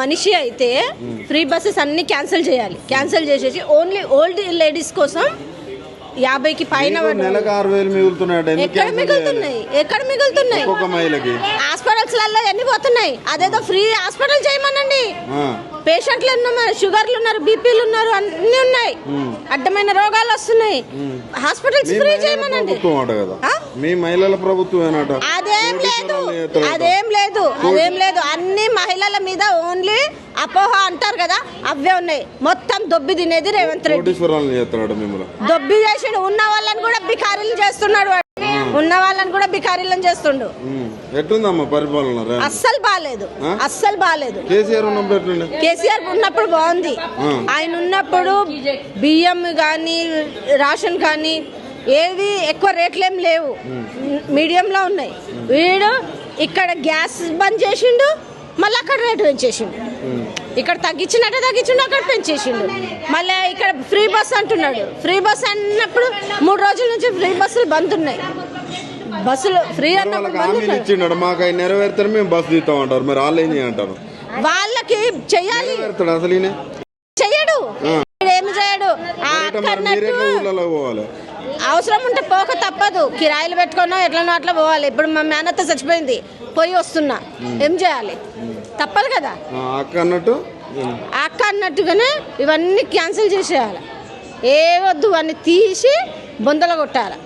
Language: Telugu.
మనిషి అయితే ఫ్రీ బస్సెస్ అన్ని క్యాన్సిల్ చేయాలి. క్యాన్సిల్ చేసేసి ఓన్లీ ఓల్డ్ లేడీస్ కోసం 50కి పైన నెలకు 6,000 మిగులుతున్నాయి. ఎక్కడ మిగులుతున్నాయి? హాస్పిటల్స్లలో ఎన్ని పోతున్నాయి? అదేదో ఫ్రీ హాస్పిటల్ చేయమనండి. పేషెంట్లు ఉన్నారు, షుగర్లు ఉన్నారు, బీపీలు ఉన్నారు, అన్ని ఉన్నాయి, అడ్డమైన రోగాలు వస్తున్నాయి. హాస్పిటల్స్ ఫ్రీ చేయమనండి. మీ మహిళల ప్రభుత్వం అదేం లేదు. అన్ని మహిళల మీద ఓన్లీ అపోహ అంటారు కదా, అవే ఉన్నాయి. మొత్తం దొబ్బి తినేది రేవంత్ రెడ్డి. దొబ్బి చేసిండు. ఉన్న వాళ్ళని కూడా బికారీలు చేస్తున్నాడు. ఎట్లుందమ్మా పరిపాలన? అస్సలు బాలేదు. కేసీఆర్ ఉన్నప్పుడు బాగుంది. ఆయన ఉన్నప్పుడు బియ్యం కానీ రేషన్ కానీ ఏవి ఎక్కువ రేట్లేం లేవు, మీడియంలో ఉన్నాయి. వీడు ఇక్కడ గ్యాస్ బంద్ చేసిండు, మళ్ళీ అక్కడ రేటు పెంచేసిండు. ఇక్కడ తగ్గించిండు, అక్కడ పెంచేసిండు. మళ్ళీ ఇక్కడ ఫ్రీ బస్ అంటున్నాడు. ఫ్రీ బస్ అన్నప్పుడు 3 రోజుల నుంచి ఫ్రీ బస్సులు బంద్ ఉన్నాయి. బస్సులు ఫ్రీ అన్నప్పుడు మాకు నెరవేర్తారు, మేము బస్సు తీస్తామంటారు. మరి వాళ్ళు ఏం చేయంటారు? వాళ్ళకి చెయ్యాలి. అసలు చెయ్యడు, ఏమి చేయడు. అవసరం ఉంటే పోక తప్పదు. కిరాయిలు పెట్టుకున్నా ఎట్లనో అట్లా పోవాలి. ఇప్పుడు మా మేనత్త చచ్చిపోయింది, పోయి వస్తున్నా, ఏం చేయాలి? తప్పదు కదా. అక్క అన్నట్టుగానే ఇవన్నీ క్యాన్సిల్ చేసేయాలి. ఏ వద్దు అన్ని తీసి బొందలు కొట్టాలి.